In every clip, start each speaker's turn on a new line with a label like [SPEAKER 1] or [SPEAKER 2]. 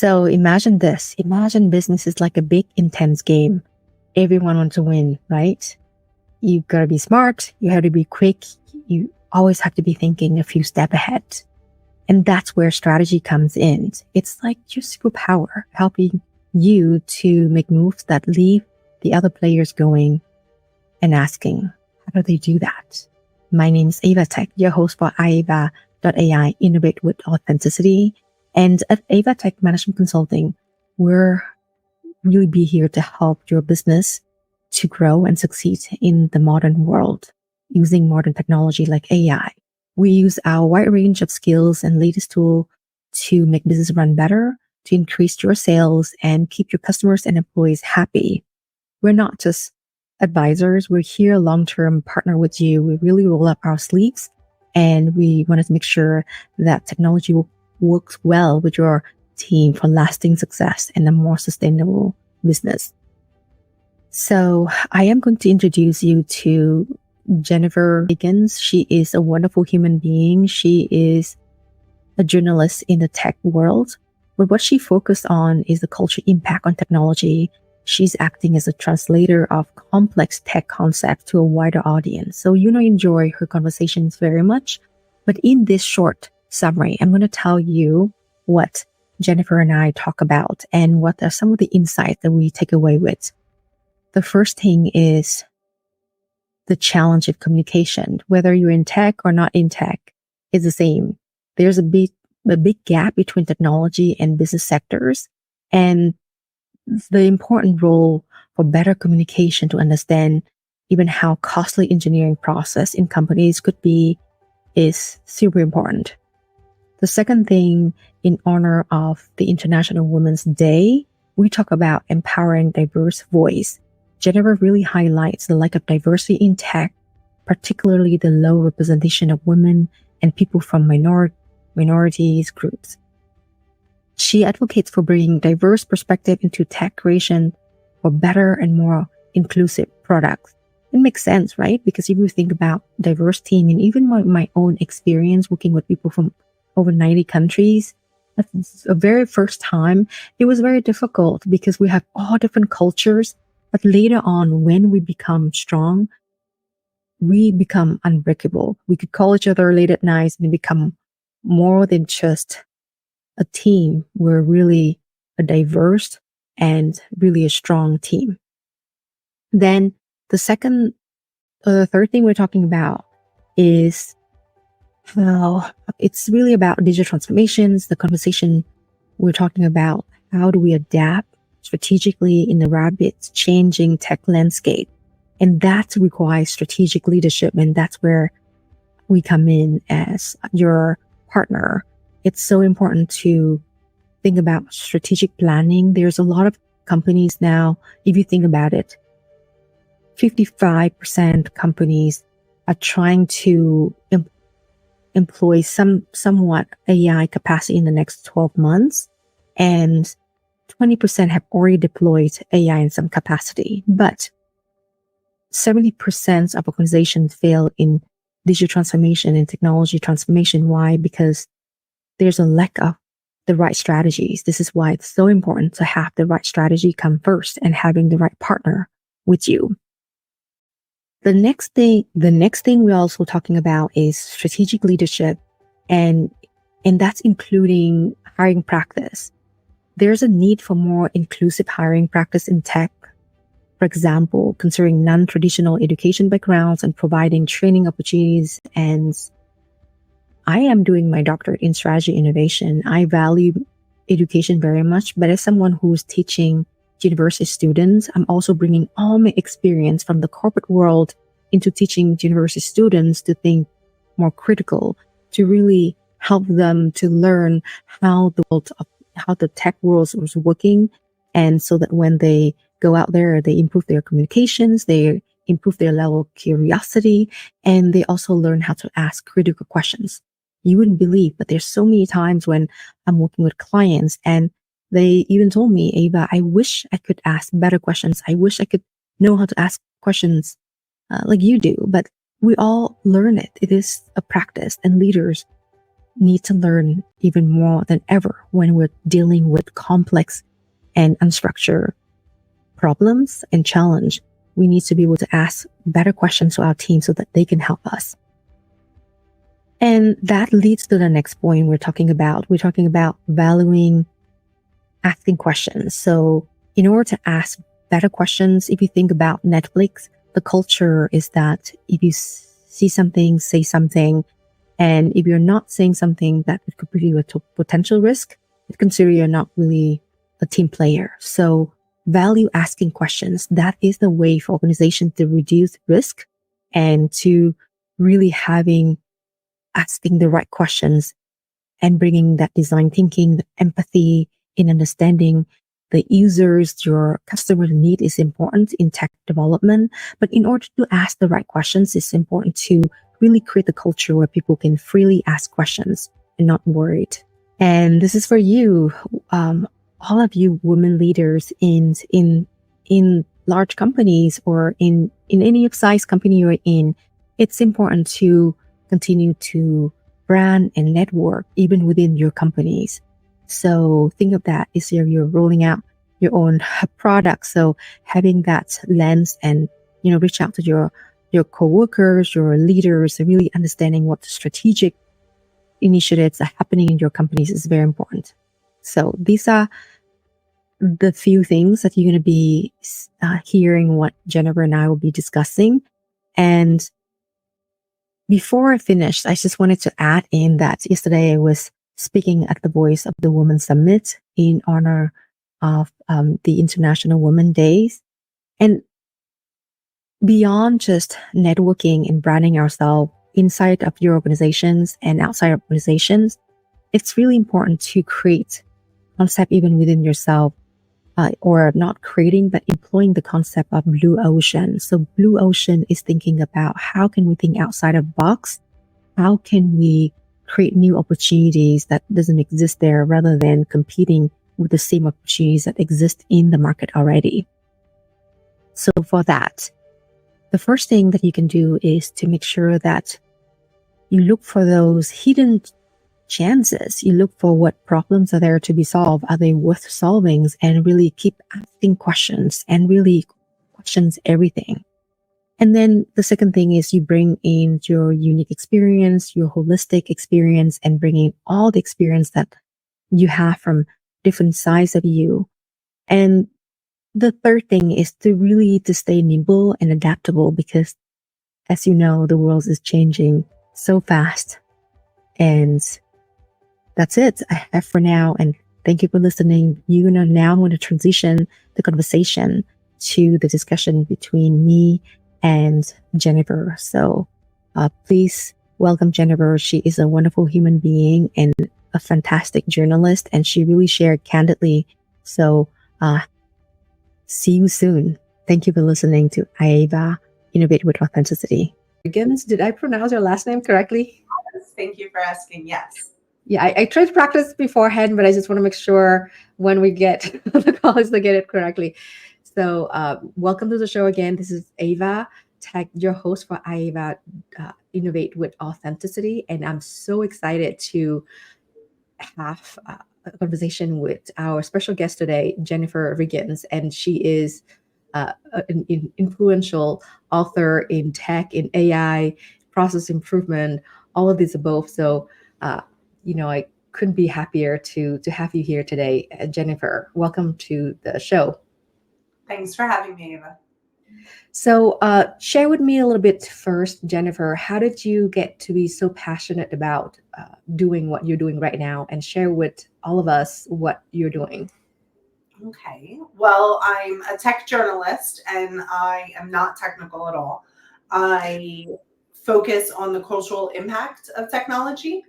[SPEAKER 1] So imagine this. Imagine business is like a big, intense game. Everyone wants to win, right? You gotta be smart. You have to be quick. You always have to be thinking a few steps ahead. And that's where strategy comes in. It's like your superpower, helping you to make moves that leave the other players going and asking, how do they do that? My name is Ava Tech, your host for IwA.ai, Innovate with Authenticity. And at Ava Tech Management Consulting, we're really be here to help your business to grow and succeed in the modern world using modern technology like AI. We use our wide range of skills and latest tool to make business run better, to increase your sales and keep your customers and employees happy. We're not just advisors. We're here long-term partner with you. We really roll up our sleeves and we want to make sure that technology works well with your team for lasting success and a more sustainable business. So I am going to introduce you to Jennifer Riggins. She is a wonderful human being. She is a journalist in the tech world, but what she focused on is the cultural impact on technology. She's acting as a translator of complex tech concepts to a wider audience. So enjoy her conversations very much. But in this short summary, I'm going to tell you what Jennifer and I talk about and what are some of the insights that we take away with. The first thing is the challenge of communication. Whether you're in tech or not in tech, is the same. There's a big gap between technology and business sectors, and the important role for better communication to understand even how costly engineering process in companies could be is super important. The second thing, in honor of the International Women's Day, we talk about empowering diverse voice. Jennifer really highlights the lack of diversity in tech, particularly the low representation of women and people from minorities groups. She advocates for bringing diverse perspective into tech creation for better and more inclusive products. It makes sense, right? Because if you think about diverse team, and even my own experience working with people from over 90 countries, that's the very first time, it was very difficult because we have all different cultures. But later on, when we become strong, we become unbreakable. We could call each other late at night and become more than just a team. We're really a diverse and really a strong team. Then the third thing we're talking about is how it's really about digital transformations. The conversation we're talking about, how do we adapt strategically in the rapid changing tech landscape? And that requires strategic leadership. And that's where we come in as your partner. It's so important to think about strategic planning. There's a lot of companies now, if you think about it, 55% companies are trying to employ somewhat AI capacity in the next 12 months. And 20% have already deployed AI in some capacity. But 70% of organizations fail in digital transformation and technology transformation. Why? Because there's a lack of the right strategies. This is why it's so important to have the right strategy come first and having the right partner with you. The next thing we're also talking about is strategic leadership, and that's including hiring practice. There's a need for more inclusive hiring practice in tech. For example, considering non-traditional education backgrounds and providing training opportunities. And I am doing my doctorate in strategy innovation. I value education very much, but as someone who's teaching university students, I'm also bringing all my experience from the corporate world into teaching university students to think more critical, to really help them to learn how the tech world was working. And so that when they go out there, they improve their communications, they improve their level of curiosity, and they also learn how to ask critical questions. You wouldn't believe, but there's so many times when I'm working with clients and they even told me, Ava, I wish I could ask better questions. I wish I could know how to ask questions like you do, but we all learn it. It is a practice, and leaders need to learn even more than ever when we're dealing with complex and unstructured problems and challenge. We need to be able to ask better questions to our team so that they can help us. And that leads to the next point we're talking about. We're talking about valuing asking questions. So in order to ask better questions, if you think about Netflix, the culture is that if you see something, say something. And if you're not saying something that could put you at potential risk, it's considered you're not really a team player. So value asking questions. That is the way for organizations to reduce risk and to really asking the right questions and bringing that design thinking, the empathy in understanding the users, your customer need is important in tech development. But in order to ask the right questions, it's important to really create a culture where people can freely ask questions and not worried. And this is for you, all of you women leaders in large companies or in any size company you're in. It's important to continue to brand and network even within your companies. So think of that as you're rolling out your own product. So having that lens and reach out to your coworkers, your leaders, really understanding what strategic initiatives are happening in your companies is very important. So these are the few things that you're going to be hearing what Jennifer and I will be discussing. And before I finish, I just wanted to add in that yesterday I was speaking at the Voice of the Women Summit in honor of the International Women Days. And beyond just networking and branding ourselves inside of your organizations and outside organizations, it's really important to create concept even within yourself, or not creating, but employing the concept of blue ocean. So blue ocean is thinking about how can we think outside of the box? How can we create new opportunities that doesn't exist there rather than competing with the same opportunities that exist in the market already? So for that, the first thing that you can do is to make sure that you look for those hidden chances. You look for what problems are there to be solved. Are they worth solving? And really keep asking questions and really questions everything. And then the second thing is you bring in your unique experience, your holistic experience, and bring in all the experience that you have from different sides of you. And the third thing is to stay nimble and adaptable, because as you know, the world is changing so fast. And that's it I have for now. And thank you for listening. You know, now I'm going to transition the conversation to the discussion between me and Jennifer. So please welcome Jennifer. She is a wonderful human being and a fantastic journalist, and she really shared candidly. So see you soon. Thank you for listening to IwA, Innovate with Authenticity. Riggins, did I pronounce your last name correctly?
[SPEAKER 2] Yes, thank you for asking. Yes.
[SPEAKER 1] Yeah, I tried to practice beforehand, but I just want to make sure when we get the calls to get it correctly. So welcome to the show again. This is Ava, your host for IwA, Innovate with Authenticity. And I'm so excited to have a conversation with our special guest today, Jennifer Riggins. And she is an influential author in tech, in AI, process improvement, all of these above. So, I couldn't be happier to have you here today. Jennifer, welcome to the show.
[SPEAKER 2] Thanks for having me, Ava.
[SPEAKER 1] So share with me a little bit first, Jennifer, how did you get to be so passionate about doing what you're doing right now, and share with all of us what you're doing?
[SPEAKER 2] Okay. Well, I'm a tech journalist and I am not technical at all. I focus on the cultural impact of technology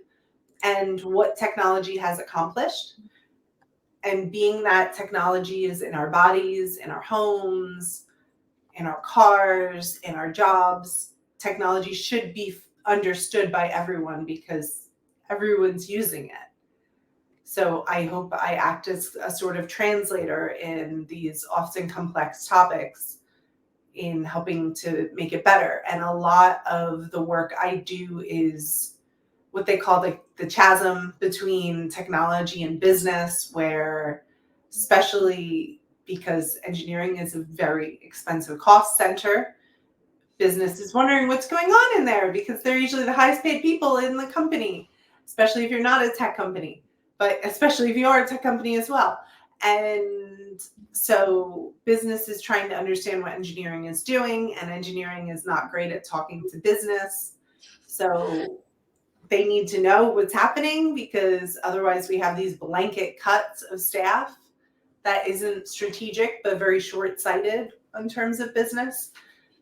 [SPEAKER 2] and what technology has accomplished. And being that technology is in our bodies, in our homes, in our cars, in our jobs, technology should be understood by everyone because everyone's using it. So I hope I act as a sort of translator in these often complex topics in helping to make it better. And a lot of the work I do is what they call the chasm between technology and business, where especially because engineering is a very expensive cost center, business is wondering what's going on in there because they're usually the highest paid people in the company, especially if you're not a tech company, but especially if you are a tech company as well. And so business is trying to understand what engineering is doing, and engineering is not great at talking to business. So they need to know what's happening, because otherwise we have these blanket cuts of staff that isn't strategic but very short-sighted in terms of business.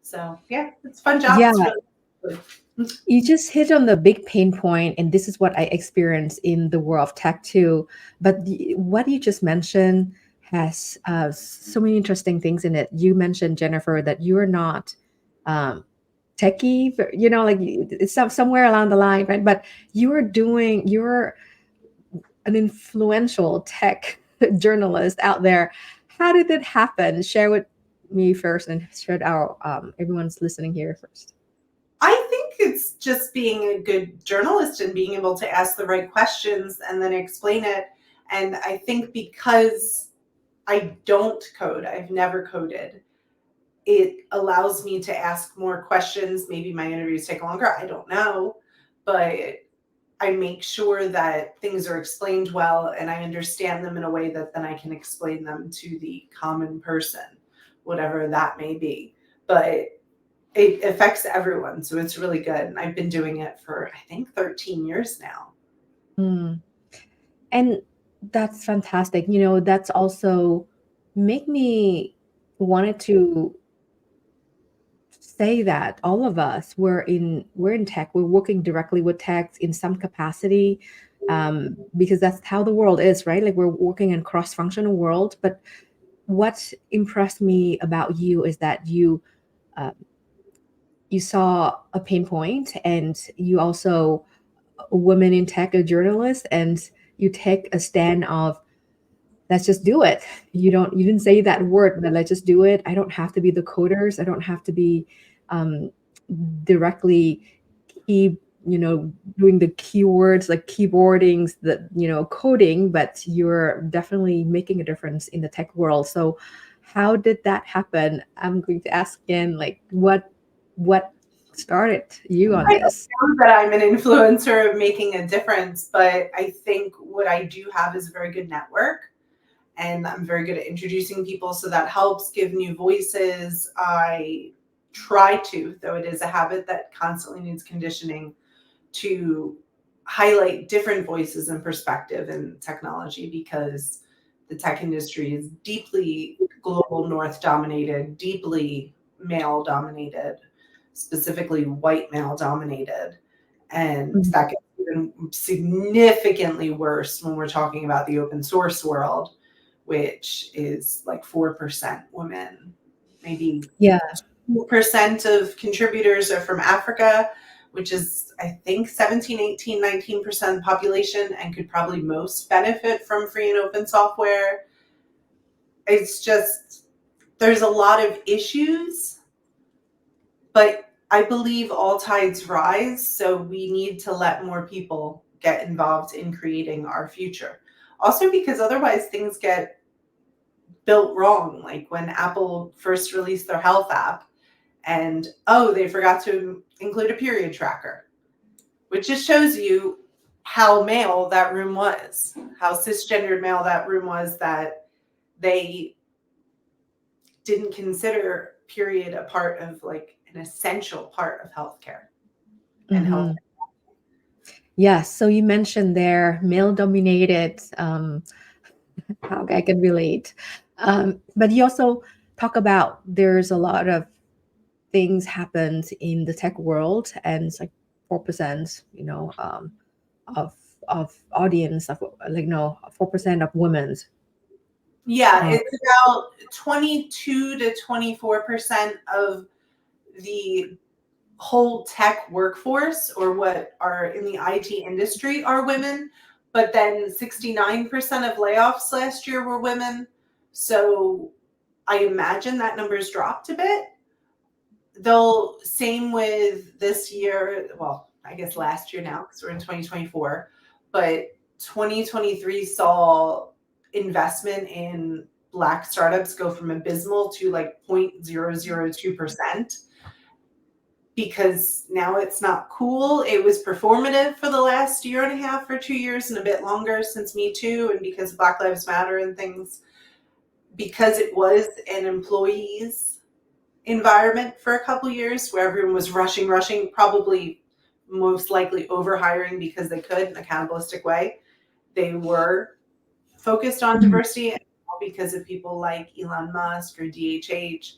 [SPEAKER 2] So yeah, it's a fun job.
[SPEAKER 1] Yeah,
[SPEAKER 2] It's really good.
[SPEAKER 1] you just hit on the big pain point, and this is what I experience in the world of tech too. But what you just mentioned has so many interesting things in it. You mentioned, Jennifer, that you are not um, techie, like it's somewhere along the line, right? But you're an influential tech journalist out there. How did that happen? Share with me first, and share with our everyone's listening here first.
[SPEAKER 2] I think it's just being a good journalist and being able to ask the right questions and then explain it. And I think because I don't code, I've never coded, it allows me to ask more questions. Maybe my interviews take longer, I don't know, but I make sure that things are explained well and I understand them in a way that then I can explain them to the common person, whatever that may be. But it affects everyone, so it's really good. And I've been doing it for, I think, 13 years now.
[SPEAKER 1] Hmm. And that's fantastic. That's also make me wanted to say that all of us we're in tech. We're working directly with tech in some capacity, because that's how the world is, right? Like we're working in cross-functional world. But what impressed me about you is that uh, you saw a pain point, and you also a woman in tech, a journalist, and you take a stand of let's just do it. You didn't say that word, but let's just do it. I don't have to be the coders. I don't have to be um, directly key, doing the keywords like keyboarding, the coding, but you're definitely making a difference in the tech world. So how did that happen? I'm going to ask again, like what started you on
[SPEAKER 2] I don't
[SPEAKER 1] this?
[SPEAKER 2] know that I'm an influencer of making a difference, but I think what I do have is a very good network, and I'm very good at introducing people, so that helps give new voices. I try to, though it is a habit that constantly needs conditioning, to highlight different voices and perspective in technology, because the tech industry is deeply global north dominated, deeply male dominated, specifically white male dominated. And
[SPEAKER 1] Mhm.
[SPEAKER 2] that gets even significantly worse when we're talking about the open source world, which is like 4% women, maybe
[SPEAKER 1] Yeah.
[SPEAKER 2] 2% of contributors are from Africa, which is, I think, 17, 18, 19% of the population, and could probably most benefit from free and open software. It's just, there's a lot of issues, but I believe all tides rise. So we need to let more people get involved in creating our future. Also, because otherwise things get built wrong. Like when Apple first released their health app, and they forgot to include a period tracker, which just shows you how male that room was, how cisgendered male that room was, that they didn't consider period a part of, like, an essential part of healthcare and health.
[SPEAKER 1] Hmm. Yes. So you mentioned there male dominated. How I can relate. But you also talk about there's a lot of things happened in the tech world, and it's like 4%, of audience of, like, no, 4% of women's.
[SPEAKER 2] Yeah,
[SPEAKER 1] Uh,
[SPEAKER 2] it's about 22 to 24% of the whole tech workforce, or what are in the IT industry, are women, but then 69% of layoffs last year were women. So I imagine that number's dropped a bit. Though same with this year, well, I guess last year now because we're in 2024, but 2023 saw investment in Black startups go from abysmal to like 0.002% because now it's not cool. It was performative for the last year and a half or 2 years and a bit longer since Me Too and because Black Lives Matter and things, because it was an employee's environment for a couple years where everyone was rushing, probably most likely overhiring because they could in a cannibalistic way. They were focused on diversity, and because of people like Elon Musk or DHH,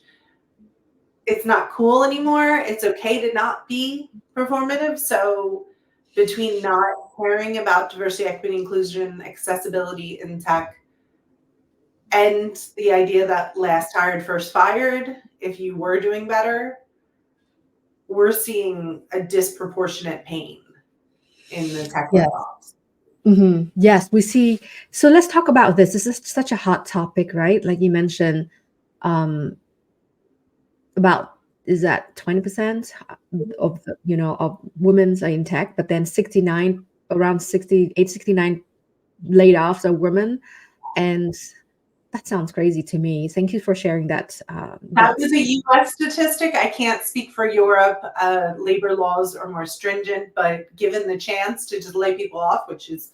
[SPEAKER 2] it's not cool anymore. It's okay to not be performative. So between not caring about diversity, equity, inclusion, accessibility in tech, and the idea that last hired, first fired, if you were doing better, we're seeing a disproportionate pain in the tech
[SPEAKER 1] Yes.
[SPEAKER 2] layoffs.
[SPEAKER 1] Yes, we see. So let's talk about this. This is such a hot topic, right? Like you mentioned, about is that 20% of of women's are in tech, but then 69 around 68 69 laid offs are women, and that sounds crazy to me. Thank you for sharing that.
[SPEAKER 2] That was a US statistic. I can't speak for Europe. Labor laws are more stringent, but given the chance to just lay people off, which is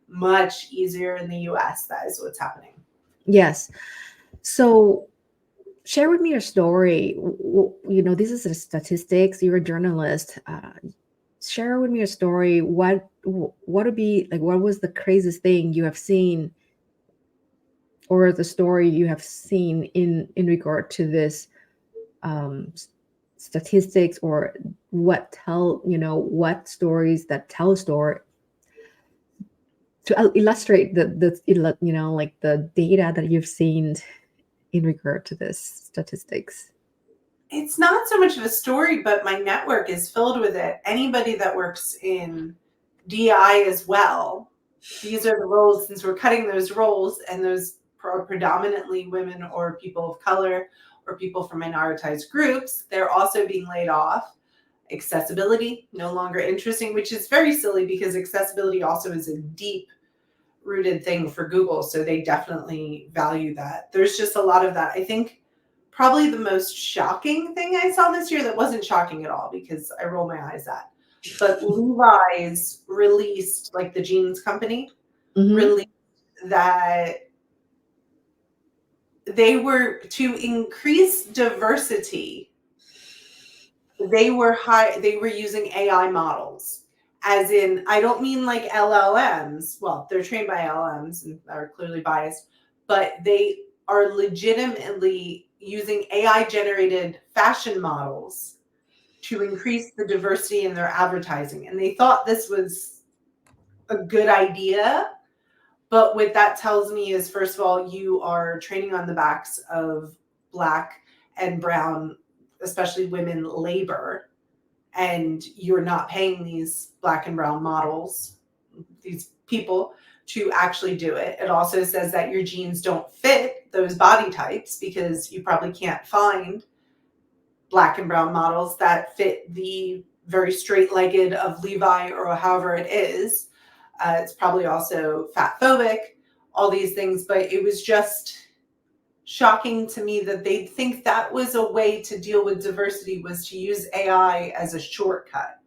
[SPEAKER 2] much easier in the US, that is what's happening.
[SPEAKER 1] Yes. So share with me your story. This is the statistics. You're a journalist. Share with me your story. What would be like? What was the craziest thing you have seen, or the story you have seen in regard to this statistics, or what stories that tell a story to illustrate like the data that you've seen in regard to this statistics?
[SPEAKER 2] It's not so much of a story, but my network is filled with it. Anybody that works in DI as well, these are the roles, since we're cutting those roles, and those are predominantly women or people of color or people from minoritized groups, they're also being laid off. Accessibility, no longer interesting, which is very silly because accessibility also is a deep rooted thing for Google. So they definitely value that. There's just a lot of that. I think probably the most shocking thing I saw this year, that wasn't shocking at all because I roll my eyes at, but Levi's released, like the jeans company, released that they were to increase diversity. They were using AI models, as in, I don't mean like LLMs. Well, they're trained by LLMs and are clearly biased, but they are legitimately using AI generated fashion models to increase the diversity in their advertising. And they thought this was a good idea. But what that tells me is, first of all, you are training on the backs of Black and brown, especially women, labor, and you're not paying these Black and brown models, these people, to actually do it. It also says that your jeans don't fit those body types because you probably can't find Black and brown models that fit the very straight-legged of Levi or however it is. It's probably also fat phobic, all these things, but it was just shocking to me that they think that was a way to deal with diversity, was to use AI as a shortcut.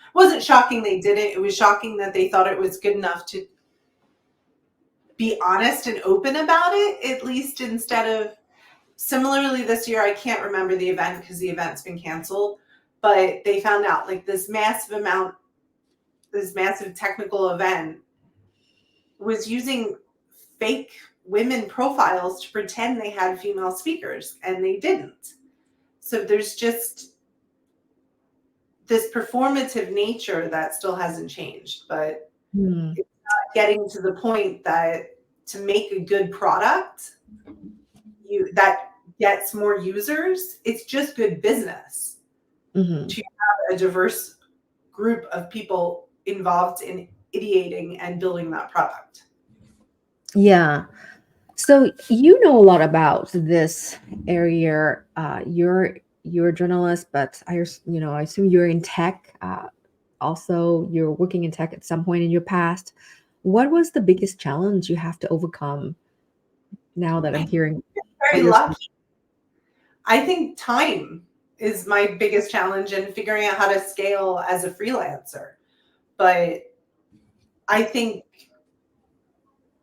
[SPEAKER 2] It wasn't shocking they did it. It was shocking that they thought it was good enough to be honest and open about it, at least, instead of, similarly this year, I can't remember the event because the event's been canceled, but they found out like this massive technical event was using fake women profiles to pretend they had female speakers, and they didn't. So there's just this performative nature that still hasn't changed, but it's not getting to the point that to make a good product that gets more users, it's just good business to have a diverse group of people involved in ideating and building that product.
[SPEAKER 1] Yeah. So you know a lot about this area. You're a journalist, but I assume you're in tech. also you're working in tech at some point in your past. What was the biggest challenge you have to overcome now that I'm hearing what
[SPEAKER 2] Very
[SPEAKER 1] you're saying?
[SPEAKER 2] lucky. I think time is my biggest challenge in figuring out how to scale as a freelancer. But I think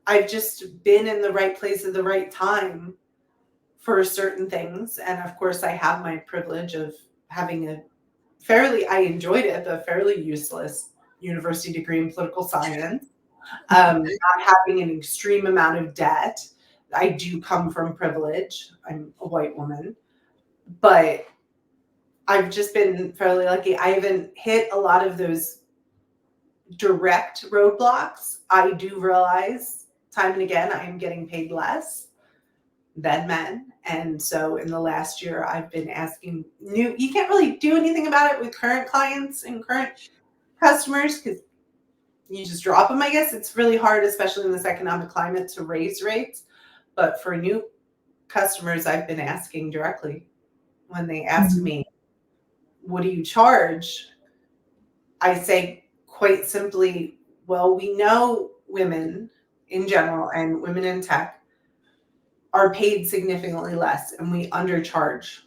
[SPEAKER 2] I've just been in the right place at the right time for certain things. And of course, I have my privilege of having I enjoyed it, but fairly useless university degree in political science, not having an extreme amount of debt. I do come from privilege. I'm a white woman, but I've just been fairly lucky. I haven't hit a lot of those direct roadblocks. I do realize time and again I am getting paid less than men. And so in the last year, I've been asking you can't really do anything about it with current clients and current customers because you just drop them. I guess it's really hard, especially in this economic climate, to raise rates. But for new customers, I've been asking directly when they ask
[SPEAKER 1] Mhm.
[SPEAKER 2] me, what do you charge? I say quite simply, well, we know women in general and women in tech are paid significantly less and we undercharge.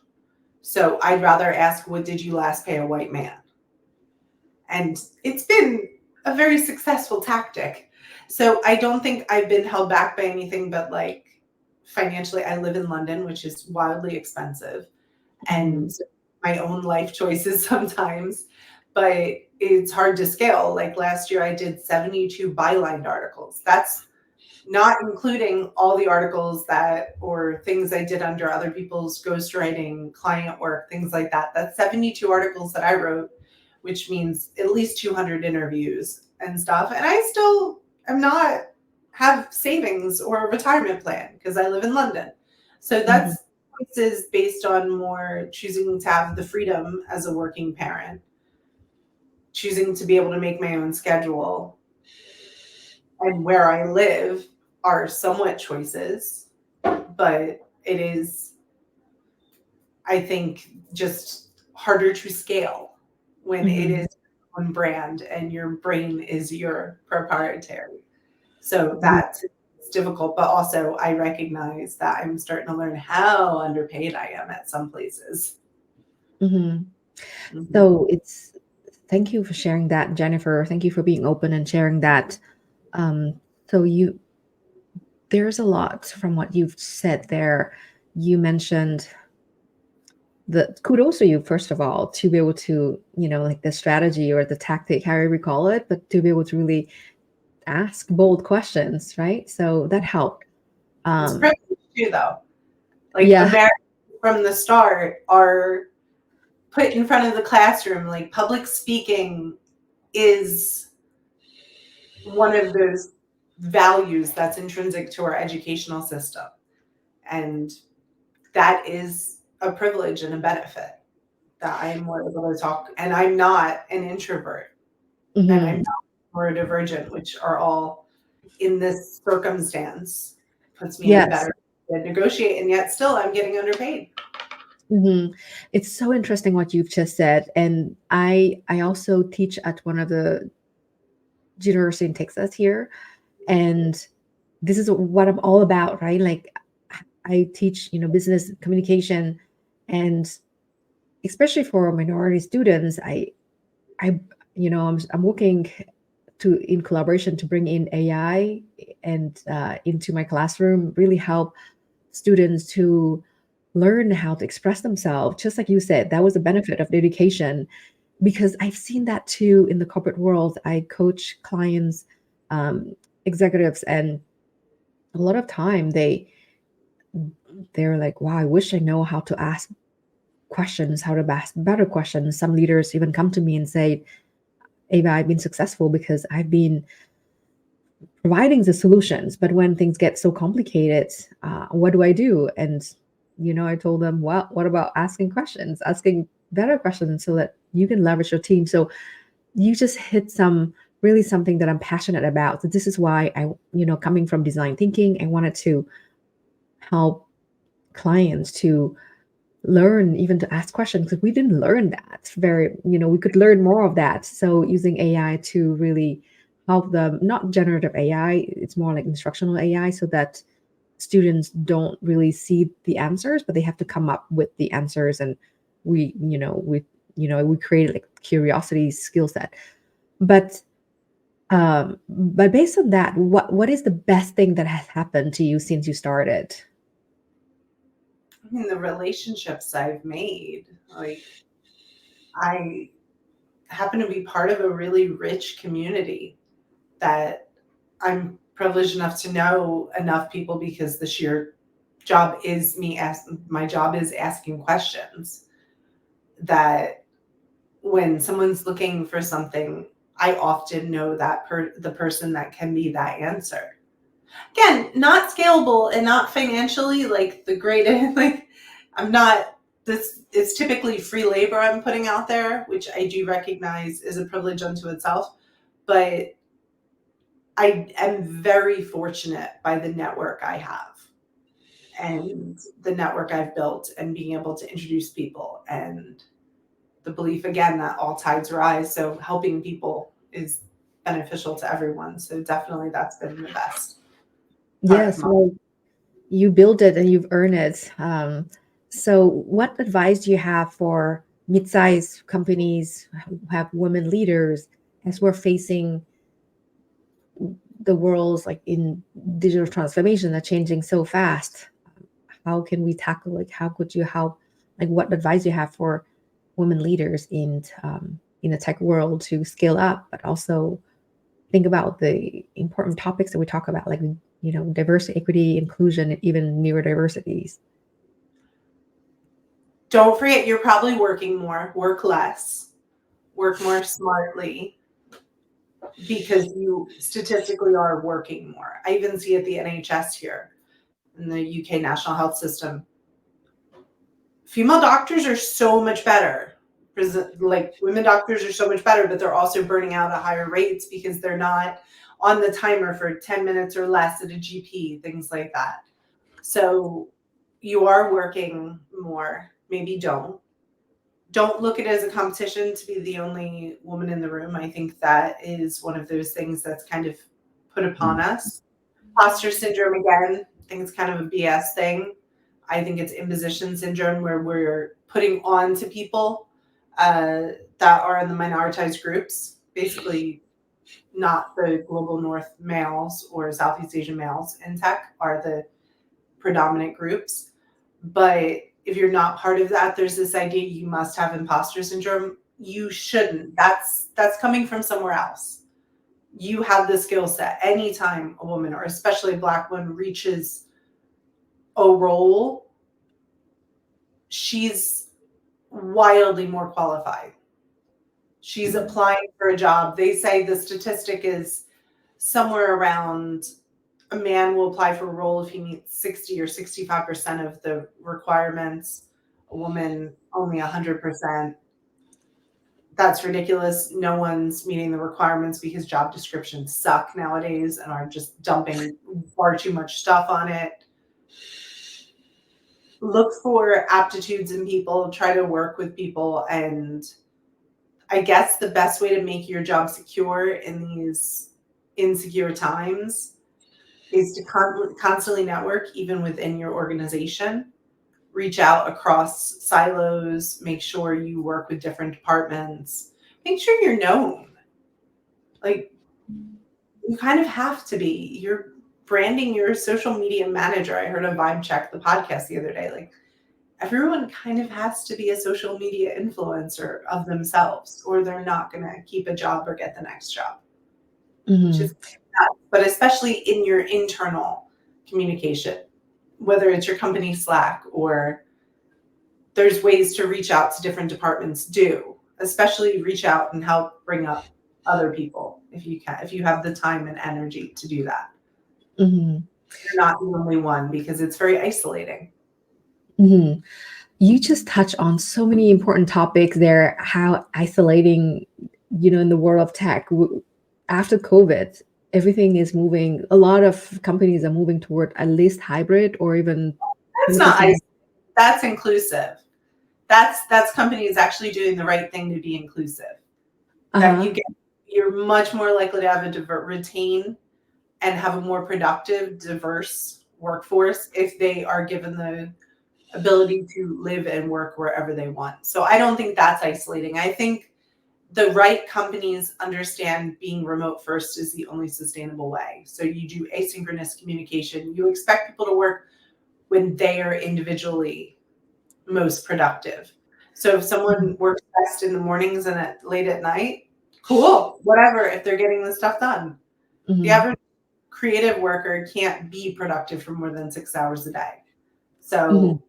[SPEAKER 2] So I'd rather ask, what did you last pay a white man? And it's been a very successful tactic. So I don't think I've been held back by anything but like financially. I live in London, which is wildly expensive, and
[SPEAKER 1] Mhm.
[SPEAKER 2] my own life choices sometimes, but it's hard to scale. Like last year, I did 72 bylined articles. That's not including all the articles or things I did under other people's ghostwriting, client work, things like that. That's 72 articles that I wrote, which means at least 200 interviews and stuff. And I still am not have savings or a retirement plan because I live in London. So
[SPEAKER 1] Mhm.
[SPEAKER 2] that's choices based on more choosing to have the freedom as a working parent, choosing to be able to make my own schedule, and where I live are somewhat choices, but it is, I think, just harder to scale when it
[SPEAKER 1] Mhm.
[SPEAKER 2] is one brand and your brain is your proprietary. So
[SPEAKER 1] Yeah.
[SPEAKER 2] that's difficult, but also I recognize that I'm starting to learn how underpaid I am at some places.
[SPEAKER 1] Mhm.
[SPEAKER 2] Mhm.
[SPEAKER 1] So it's thank you for sharing that, Jennifer. Thank you for being open and sharing that. Um, so there's a lot from what you've said there. You mentioned the kudos to you, first of all, to be able to, like the strategy or the tactic, however you call it, but to be able to really ask bold questions, right? So that helped.
[SPEAKER 2] It's
[SPEAKER 1] Um,
[SPEAKER 2] privilege too, though. Like
[SPEAKER 1] yeah.
[SPEAKER 2] Americans from the start are put in front of the classroom. Like public speaking is one of those values that's intrinsic to our educational system. And that is a privilege and a benefit that I'm more able to talk. And I'm not an introvert and I'm
[SPEAKER 1] Mhm.
[SPEAKER 2] not neurodivergent, which are all in this circumstance puts me in a
[SPEAKER 1] Yes.
[SPEAKER 2] better to negotiate. And yet still I'm getting underpaid.
[SPEAKER 1] Mhm. It's so interesting what you've just said, and I also teach at one of the university in Texas here, and this is what I'm all about, right? Like I teach, business communication, and especially for minority students, I, I'm working in collaboration to bring in AI and into my classroom, really help students to learn how to express themselves. Just like you said, that was a benefit of the education because I've seen that too in the corporate world. I coach clients, um, executives, and a lot of time they're like, "Wow, I wish I know how to ask questions, how to ask better questions." Some leaders even come to me and say, "Ava, I've been successful because I've been providing the solutions, but when things get so complicated, what do I do?" And I told them, well, what about asking questions, asking better questions so that you can leverage your team? So you just hit something that I'm passionate about. So this is why coming from design thinking, I wanted to help clients to learn even to ask questions, because we didn't learn that very, we could learn more of that. So using AI to really help them, not generative AI, it's more like instructional AI, so that students don't really see the answers, but they have to come up with the answers. And we created like curiosity skill set. But based on that, what is the best thing that has happened to you since you started?
[SPEAKER 2] I mean, the relationships I've made, like, I happen to be part of a really rich community that I'm privileged enough to know enough people, because the sheer job is my job is asking questions, that when someone's looking for something, I often know that the person that can be that answer. Again, not scalable and not financially like the greatest. Like, I'm not. This is typically free labor I'm putting out there, which I do recognize is a privilege unto itself. But I am very fortunate by the network I have and the network I've built, and being able to introduce people, and the belief again that all tides rise. So helping people is beneficial to everyone. So definitely that's been the best part of
[SPEAKER 1] Yes,
[SPEAKER 2] my.
[SPEAKER 1] well, you build it and you've earned it. So what advice do you have for mid-sized companies who have women leaders, as we're facing the world's like in digital transformation that's changing so fast? How can we tackle, like, how could you help, like, what advice you have for women leaders in the tech world to scale up, but also think about the important topics that we talk about, like, diversity, equity, inclusion, and even neurodiversities?
[SPEAKER 2] Don't forget, you're probably working more, work less, work more smartly, because you statistically are working more. I even see at the NHS here in the UK National Health System, female doctors are so much better. Like, women doctors are so much better, but they're also burning out at higher rates because they're not on the timer for 10 minutes or less at a GP, things like that. So you are working more. Maybe don't look at it as a competition to be the only woman in the room. I think that is one of those things that's kind of put upon us. Imposter syndrome, again, I think it's kind of a BS thing. I think it's imposition syndrome, where we're putting on to people that are in the minoritized groups, basically not the global north males or Southeast Asian males in tech are the predominant groups. But if you're not part of that, there's this idea you must have imposter syndrome. You shouldn't. That's coming from somewhere else. You have the skill set. Anytime a woman, or especially a Black woman, reaches a role, she's wildly more qualified. She's applying for a job. They say the statistic is somewhere around, a man will apply for a role if he meets 60 or 65% of the requirements, a woman only 100%. That's ridiculous. No one's meeting the requirements because job descriptions suck nowadays and are just dumping far too much stuff on it. Look for aptitudes in people, try to work with people, and I guess the best way to make your job secure in these insecure times is to constantly network, even within your organization. Reach out across silos, make sure you work with different departments, make sure you're known. Like, you kind of have to be. You're branding your social media manager. I heard a Vibe Check, the podcast, the other day. Like, everyone kind of has to be a social media influencer of themselves, or they're not going to keep a job or get the next job. Which is nuts. But especially in your internal communication, whether it's your company Slack, or there's ways to reach out to different departments, especially reach out and help bring up other people if you can, if you have the time and energy to do that.
[SPEAKER 1] Mm-hmm.
[SPEAKER 2] You're not the only one, because it's very isolating.
[SPEAKER 1] Mm-hmm. You just touch on so many important topics there, how isolating, in the world of tech. After COVID, everything is moving. A lot of companies are moving toward at least hybrid or even
[SPEAKER 2] That's not
[SPEAKER 1] 100%.
[SPEAKER 2] isolating. That's inclusive. that's companies actually doing the right thing to be inclusive. That you're much more likely to have a retain and have a more productive, diverse workforce if they are given the ability to live and work wherever they want. So I don't think that's isolating. I think the right companies understand being remote first is the only sustainable way. So you do asynchronous communication. You expect people to work when they are individually most productive. So if someone works best in the mornings and late at night, cool, whatever, if they're getting the stuff done. The average creative worker can't be productive for more than 6 hours a day. So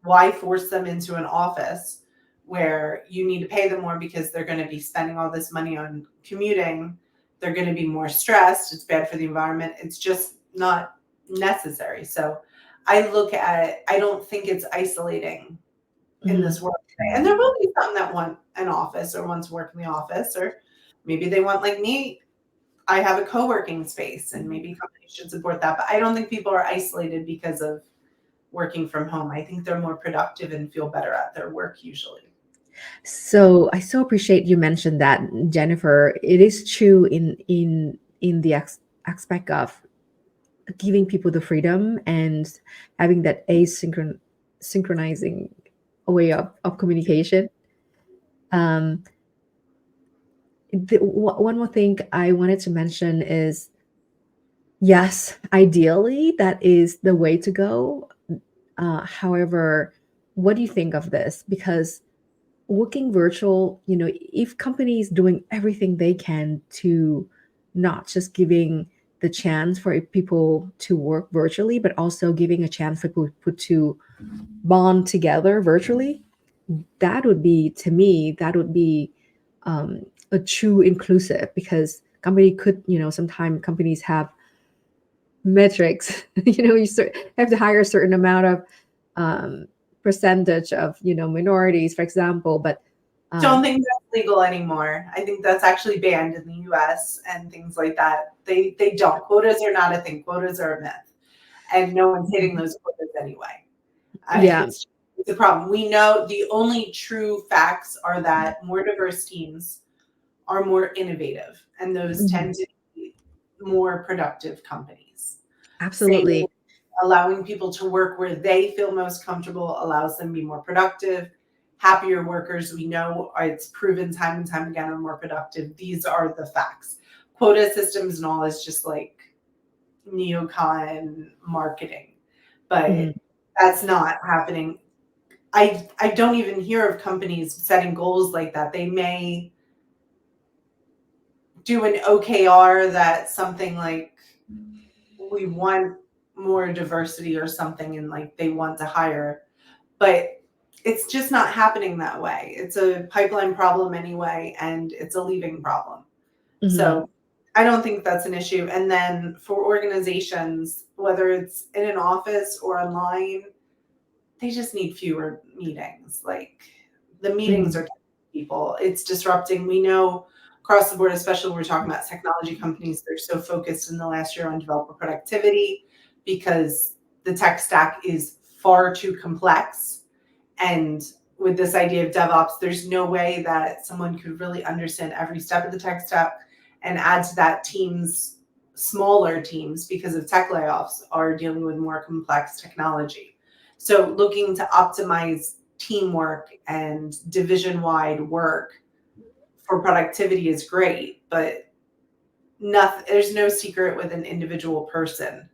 [SPEAKER 2] why force them into an office where you need to pay them more because they're going to be spending all this money on commuting? They're going to be more stressed. It's bad for the environment. It's just not necessary. So I don't think it's isolating in this world today. And there will be some that want an office or want to work in the office, or maybe they want, like me, I have a co-working space, and maybe companies should support that. But I don't think people are isolated because of working from home. I think they're more productive and feel better at their work usually.
[SPEAKER 1] So I so appreciate you mentioned that, Jennifer. It is true in the aspect of giving people the freedom and having that synchronizing way of communication. One more thing I wanted to mention is, yes, ideally that is the way to go. However, what do you think of this? Because working virtual, if companies doing everything they can to not just giving the chance for people to work virtually, but also giving a chance for people to bond together virtually, that would be, to me, that would be a true inclusive, because company could, sometimes companies have metrics, you have to hire a certain amount of percentage of, minorities, for example, but
[SPEAKER 2] don't think that's legal anymore. I think that's actually banned in the US and things like that. They don't. Quotas are not a thing. Quotas are a myth. And no one's hitting those quotas anyway. It's a problem. We know the only true facts are that more diverse teams are more innovative, and those tend to be more productive companies.
[SPEAKER 1] Absolutely.
[SPEAKER 2] Allowing people to work where they feel most comfortable allows them to be more productive. Happier workers, we know, it's proven time and time again, are more productive. These are the facts. Quota systems and all is just like neocon marketing, but that's not happening. I don't even hear of companies setting goals like that. They may do an OKR that's something like, we want more diversity or something, and like they want to hire, but it's just not happening that way. It's a pipeline problem anyway, and it's a leaving problem. So I don't think that's an issue. And then for organizations, whether it's in an office or online, they just need fewer meetings. Like, the meetings are people. It's disrupting. We know across the board, especially when we're talking about technology companies, they're so focused in the last year on developer productivity because the tech stack is far too complex. And with this idea of DevOps, there's no way that someone could really understand every step of the tech stack, and add to that smaller teams, because of tech layoffs, are dealing with more complex technology. So looking to optimize teamwork and division-wide work for productivity is great, but there's no secret with an individual person,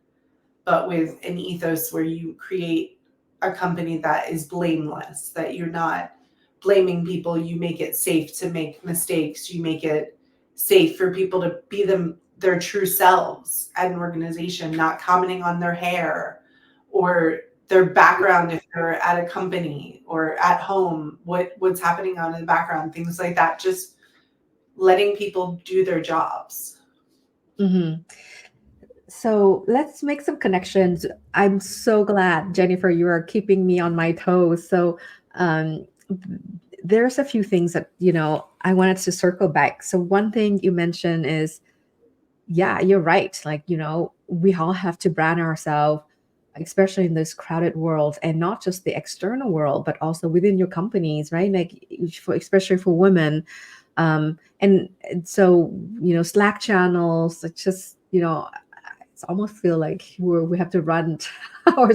[SPEAKER 2] but with an ethos where you create a company that is blameless, that you're not blaming people, you make it safe to make mistakes, you make it safe for people to be their true selves at an organization, not commenting on their hair or their background if they're at a company or at home, what's happening on in the background, things like that. Just letting people do their jobs.
[SPEAKER 1] So let's make some connections. I'm so glad, Jennifer, you are keeping me on my toes. So there's a few things that, I wanted to circle back. So one thing you mentioned is, yeah, you're right. Like, we all have to brand ourselves especially in this crowded world, and not just the external world, but also within your companies, right? Like especially for women. And so, Slack channels, it's just, it's almost feel like we have to run our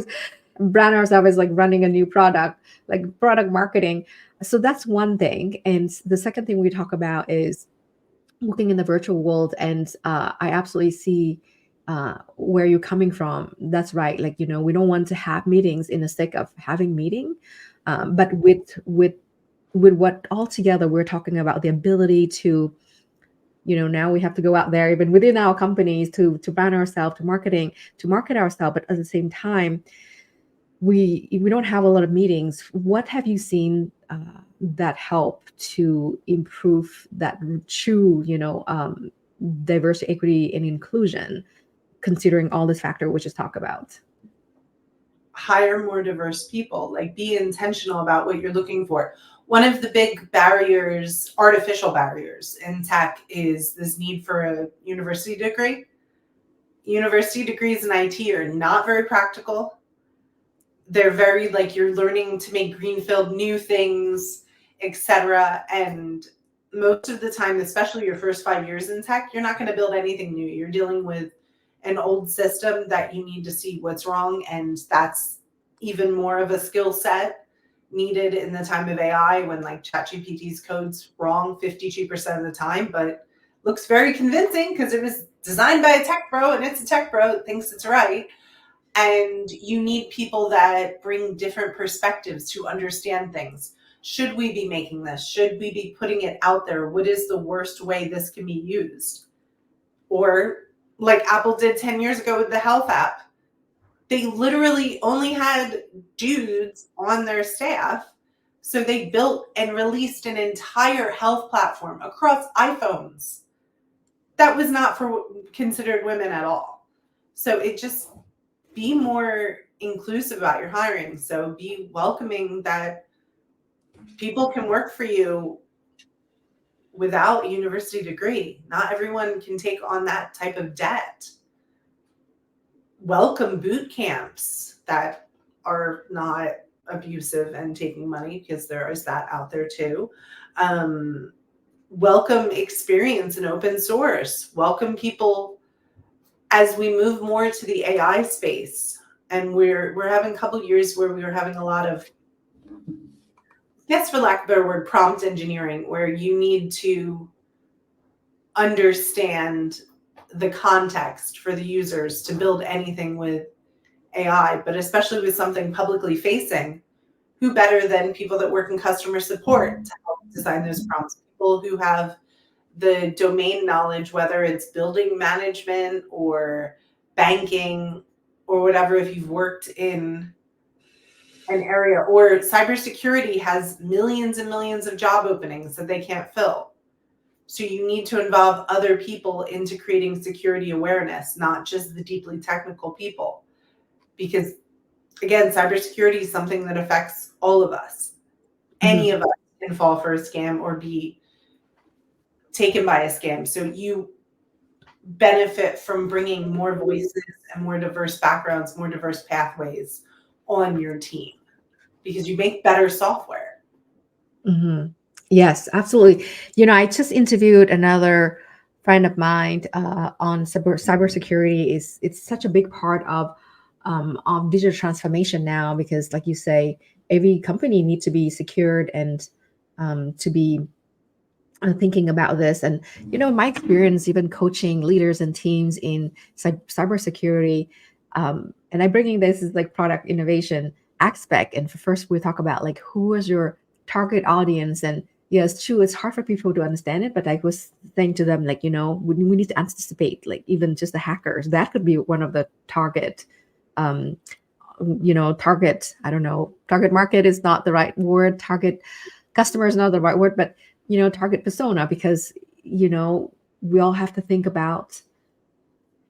[SPEAKER 1] brand ourselves as like running a new product, like product marketing. So that's one thing. And the second thing we talk about is working in the virtual world. And I absolutely see where you're coming from. That's right. Like, we don't want to have meetings in the sake of having meeting, but with what altogether we're talking about the ability to, now we have to go out there even within our companies to brand ourselves, to market ourselves, but at the same time we don't have a lot of meetings. What have you seen that help to improve that true, diversity, equity, and inclusion, considering all this factor we just talked about?
[SPEAKER 2] Hire more diverse people, like be intentional about what you're looking for. One of the big barriers, artificial barriers in tech, is this need for a university degree. University degrees in IT are not very practical. They're very like you're learning to make greenfield new things, etc. And most of the time, especially your first 5 years in tech, you're not going to build anything new. You're dealing with an old system that you need to see what's wrong, and that's even more of a skill set needed in the time of AI, when like ChatGPT's code's wrong 52% of the time, but looks very convincing because it was designed by a tech bro, and it's a tech bro that thinks it's right. And you need people that bring different perspectives to understand things. Should we be making this? Should we be putting it out there? What is the worst way this can be used? Or like Apple did 10 years ago with the health app. They literally only had dudes on their staff. So they built and released an entire health platform across iPhones that was not for considered women at all. So it just, be more inclusive about your hiring. So be welcoming that people can work for you without a university degree. Not everyone can take on that type of debt. Welcome boot camps that are not abusive and taking money, because there is that out there too. Welcome experience in open source. Welcome people as we move more to the AI space. And we're having a couple years where we were having a lot of, yes, for lack of a better word, prompt engineering, where you need to understand the context for the users to build anything with AI, but especially with something publicly facing, who better than people that work in customer support to help design those prompts? People who have the domain knowledge, whether it's building management or banking or whatever, if you've worked in an area, or cybersecurity has millions and millions of job openings that they can't fill. So you need to involve other people into creating security awareness, not just the deeply technical people. Because again, cybersecurity is something that affects all of us. Any of us can fall for a scam or be taken by a scam. So you benefit from bringing more voices and more diverse backgrounds, more diverse pathways on your team, because you make better software.
[SPEAKER 1] Yes, absolutely. I just interviewed another friend of mine on cybersecurity. It's such a big part of digital transformation now, because, like you say, every company needs to be secured and to be thinking about this. And my experience, even coaching leaders and teams in cybersecurity, and I'm bringing this as like product innovation aspect. And first, we talk about like who is your target audience. And yes, true, it's hard for people to understand it, but I was saying to them, like, we need to anticipate, like, even just the hackers, that could be one of the target. um, Target, I don't know, target market is not the right word, target customer is not the right word, but target persona, because we all have to think about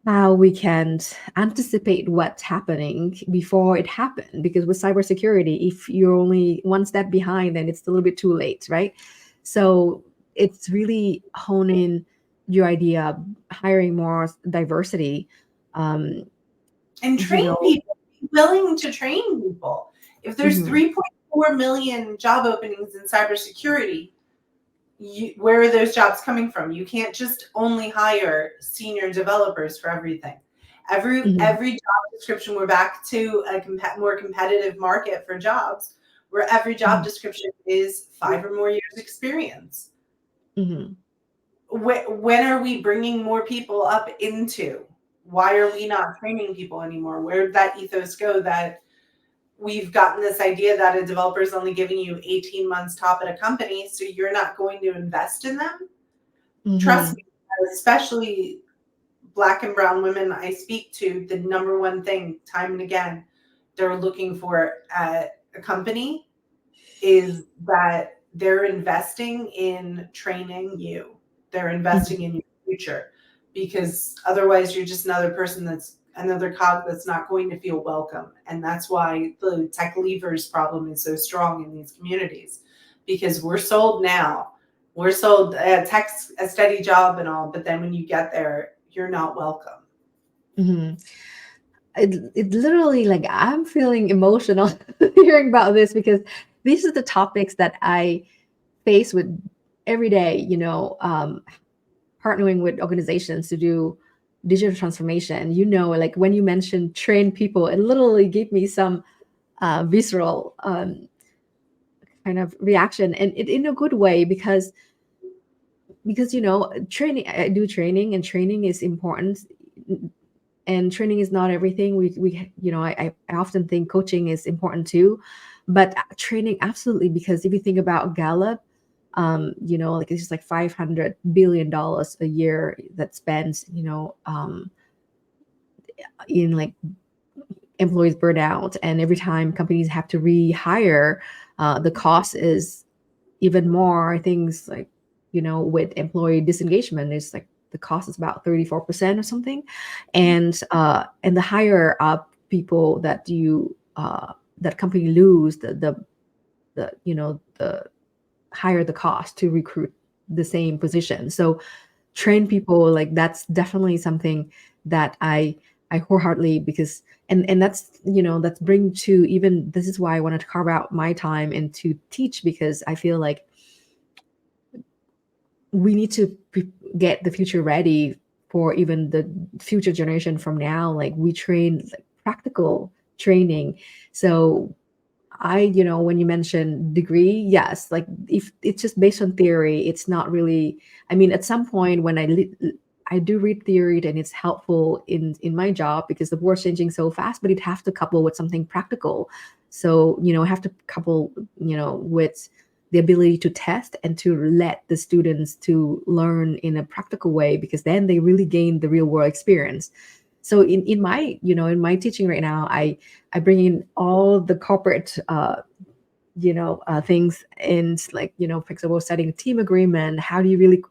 [SPEAKER 1] how we can anticipate what's happening before it happened. Because with cybersecurity, if you're only one step behind, then it's a little bit too late, right? So it's really honing your idea, hiring more diversity,
[SPEAKER 2] and train people. willing to train people. If there's
[SPEAKER 1] Mhm.
[SPEAKER 2] 3.4 million job openings in cybersecurity, where are those jobs coming from? You can't just only hire senior developers for everything.
[SPEAKER 1] Mhm.
[SPEAKER 2] Every job description, we're back to a more competitive market for jobs, where every job
[SPEAKER 1] Mhm.
[SPEAKER 2] description is 5 or more years experience.
[SPEAKER 1] Mhm.
[SPEAKER 2] When are we bringing more people up into? Why are we not training people anymore? Where did that ethos go that we've gotten this idea that a developer is only giving you 18 months top at a company, so you're not going to invest in them? Trust
[SPEAKER 1] Mhm.
[SPEAKER 2] me, especially Black and brown women I speak to, the number one thing time and again they're looking for at a company is that they're investing in training you. They're investing
[SPEAKER 1] Mhm.
[SPEAKER 2] in your future, because otherwise you're just another person that's another cog that's not going to feel welcome. And that's why the tech leavers problem is so strong in these communities, because we're sold now. We're sold a steady job and all, but then when you get there, you're not welcome.
[SPEAKER 1] Mhm. It literally, like, I'm feeling emotional hearing about this because these are the topics that I face with every day, partnering with organizations to do digital transformation. Like when you mentioned train people, it literally gave me some visceral kind of reaction, and it in a good way, because training, I do training, and training is important, and training is not everything. I often think coaching is important too, but training absolutely, because if you think about Gallup, like it's just like $500 billion a year that spends, in like employees burnout, and every time companies have to rehire, the cost is even more. Things like, with employee disengagement, is like the cost is about 34% or something, and the higher up people that that company lose, the higher the cost to recruit the same position. So train people, like, that's definitely something that I wholeheartedly, because and that's bring to, even this is why I wanted to carve out my time and to teach, because I feel like we need to get the future ready for even the future generation from now. Like, we train, like, practical training. So when you mention degree, yes, like, if it's just based on theory, it's not really. I mean, at some point when I do read theory, and it's helpful in my job, because the world's changing so fast, but it has to couple with something practical. So, I have to couple, with the ability to test and to let the students to learn in a practical way, because then they really gain the real world experience. So in my teaching right now, I bring in all the corporate things, in, like, for example, setting a team agreement. How do you really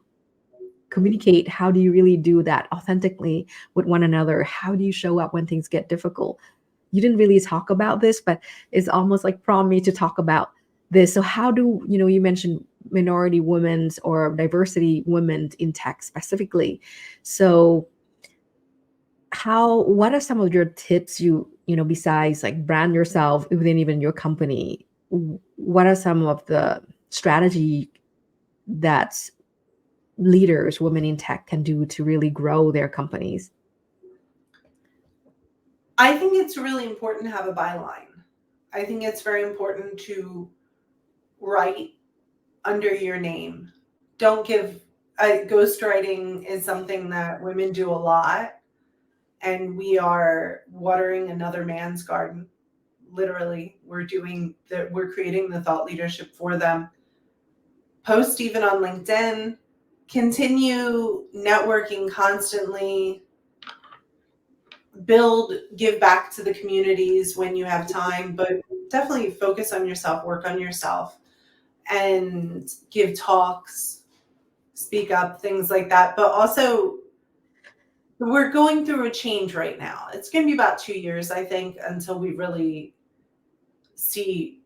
[SPEAKER 1] communicate? How do you really do that authentically with one another? How do you show up when things get difficult? You didn't really talk about this, but it's almost like prompt me to talk about this. So how do, you mentioned minority women's or diversity women in tech specifically. So what are some of your tips, besides, like, brand yourself within even your company? What are some of the strategy that leaders, women in tech, can do to really grow their companies?
[SPEAKER 2] I think it's really important to have a byline. I think it's very important to write under your name. Don't give ghostwriting is something that women do a lot, and we are watering another man's garden. Literally, we're creating the thought leadership for them. Post even on LinkedIn, continue networking constantly, give back to the communities when you have time, but definitely focus on yourself, work on yourself, and give talks, speak up, things like that. But also, we're going through a change right now. It's going to be about 2 years, I think, until we really see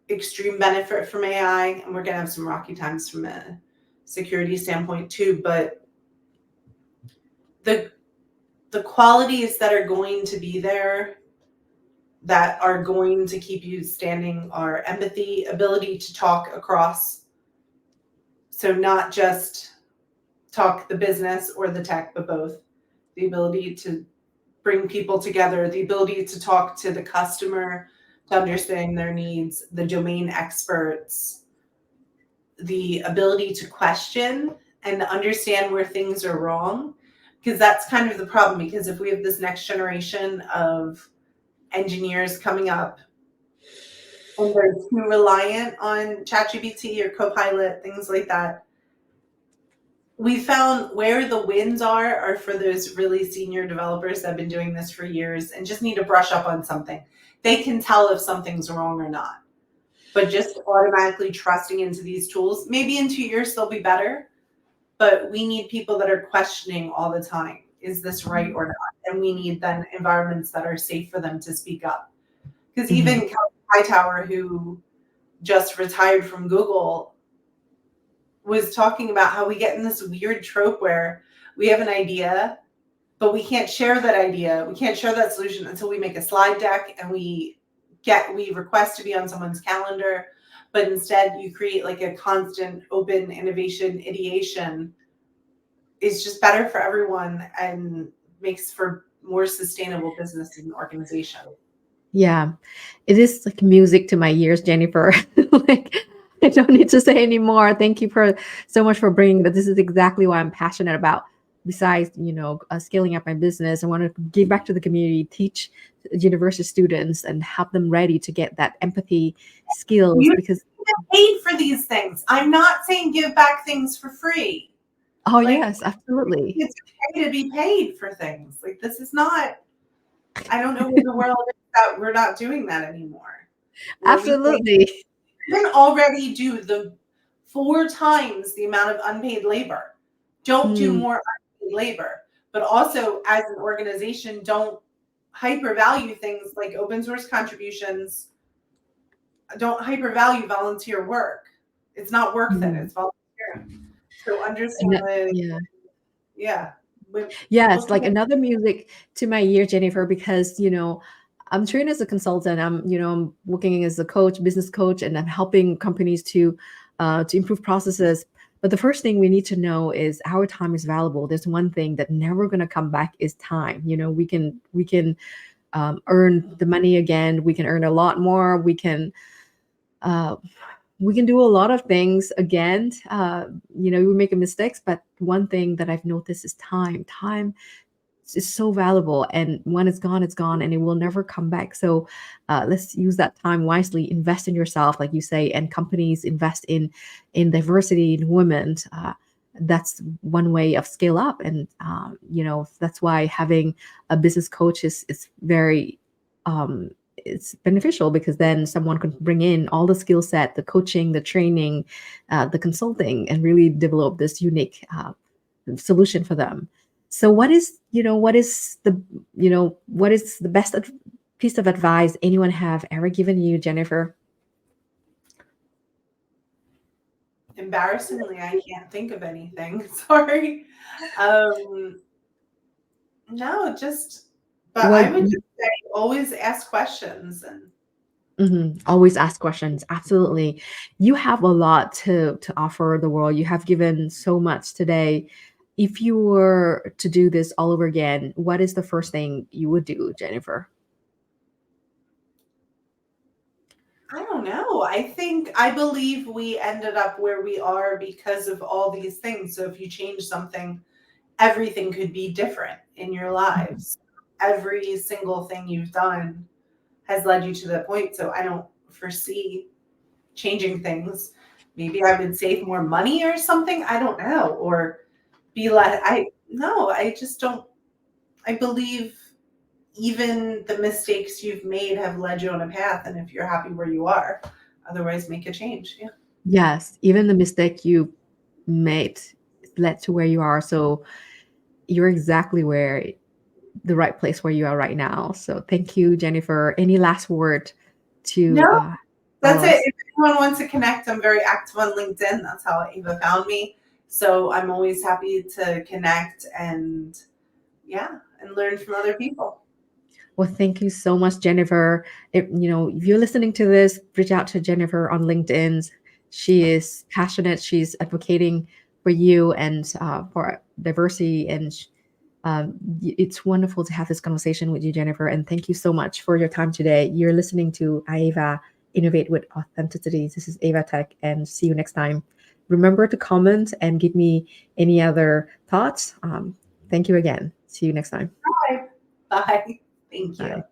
[SPEAKER 2] extreme benefit from AI. And we're going to have some rocky times from a security standpoint too. But the the qualities that are going to be there that are going to keep you standing are empathy, ability to talk across. So not just talk the business or the tech, but both. The ability to bring people together, the ability to talk to the customer, to understand their needs, the domain experts, the ability to question and understand where things are wrong. Because that's kind of the problem. Because if we have this next generation of engineers coming up and they're too reliant on ChatGPT or Copilot, things like that, we found where the wins are for those really senior developers that have been doing this for years and just need to brush up on something. They can tell if something's wrong or not. But just automatically trusting into these tools, maybe in 2 years they'll be better, but we need people that are questioning all the time. Is this right or not? And we need then environments that are safe for them to speak up. Because even Kelly Hightower, who just retired from Google, was talking about how we get in this weird trope where we have an idea, but we can't share that idea. We can't share that solution until we make a slide deck and we request to be on someone's calendar. But instead you create like a constant open innovation ideation. It's just better for everyone and makes for more sustainable business and organization.
[SPEAKER 1] Yeah, it is like music to my ears, Jennifer. Like, I don't need to say anymore. Thank you for so much for bringing that. This is exactly what I'm passionate about. Besides, scaling up my business, I want to give back to the community, teach university students, and help them ready to get that empathy skills.
[SPEAKER 2] You
[SPEAKER 1] Because
[SPEAKER 2] get paid for these things. I'm not saying give back things for free.
[SPEAKER 1] oh
[SPEAKER 2] Like,
[SPEAKER 1] yes, absolutely.
[SPEAKER 2] it's okay to be paid for things. Like, this is not. I don't know where the world is that we're not doing that anymore. Where we
[SPEAKER 1] Absolutely.
[SPEAKER 2] can already do the 4 times the amount of unpaid labor. Don't do
[SPEAKER 1] Mm,
[SPEAKER 2] more unpaid labor. But also, as an organization, don't hypervalue things like open source contributions. Don't hypervalue volunteer work. It's not work then,
[SPEAKER 1] mhm.
[SPEAKER 2] it's volunteer. So
[SPEAKER 1] And
[SPEAKER 2] understand
[SPEAKER 1] that-
[SPEAKER 2] the,
[SPEAKER 1] yeah.
[SPEAKER 2] yeah.
[SPEAKER 1] Yeah, it's
[SPEAKER 2] Look
[SPEAKER 1] like
[SPEAKER 2] at
[SPEAKER 1] another music to my ear, Jennifer, because I'm trained as a consultant. I'm working as a coach, business coach, and I'm helping companies to improve processes. But the first thing we need to know is our time is valuable. There's one thing that never going to come back is time. We can earn the money again. We can earn a lot more. Uh, we can do a lot of things again. We make mistakes, but one thing that I've noticed is time. Time is so valuable, and when it's gone, and it will never come back. So let's use that time wisely. Invest in yourself, like you say, and companies invest in diversity, in women. That's one way of scale up, and that's why having a business coach is very um, it's beneficial, because then someone can bring in all the skill set, the coaching, the training, the consulting, and really develop this unique solution for them. So what is the best piece of advice anyone have ever given you, Jennifer?
[SPEAKER 2] embarrassingly, I can't think of anything. Sorry. Um, no, but I
[SPEAKER 1] Well,
[SPEAKER 2] would just say always ask questions and
[SPEAKER 1] always ask questions. Absolutely. You have a lot to offer the world. You have given so much today. If you were to do this all over again, what is the first thing you would do, Jennifer?
[SPEAKER 2] I don't know. I believe we ended up where we are because of all these things. So if you change something, everything could be different in your lives. Every single thing you've done has led you to that point. So I don't foresee changing things. Maybe I would save more money or something. I don't know. Or be less. I just don't. I believe even the mistakes you've made have led you on a path. And if you're happy where you are, otherwise make a change. Yeah.
[SPEAKER 1] Yes, even the mistake you made led to where you are. So you're exactly where the right place where you are right now. So thank you, Jennifer. Any last word
[SPEAKER 2] No,
[SPEAKER 1] to all
[SPEAKER 2] that's
[SPEAKER 1] of
[SPEAKER 2] it.
[SPEAKER 1] us?
[SPEAKER 2] If anyone wants to connect, I'm very active on LinkedIn. That's how Eva found me. So I'm always happy to connect and yeah, and learn from other people.
[SPEAKER 1] Well, thank you so much, Jennifer. If you're listening to this, reach out to Jennifer on LinkedIn. She is passionate. She's advocating for you and for diversity. And it's wonderful to have this conversation with you, Jennifer. And thank you so much for your time today. You're listening to IwA, Innovate with Authenticity. This is Ava Tech, and see you next time. Remember to comment and give me any other thoughts. Thank you again. See you next time.
[SPEAKER 2] Bye. Bye. Thank you.
[SPEAKER 1] Bye.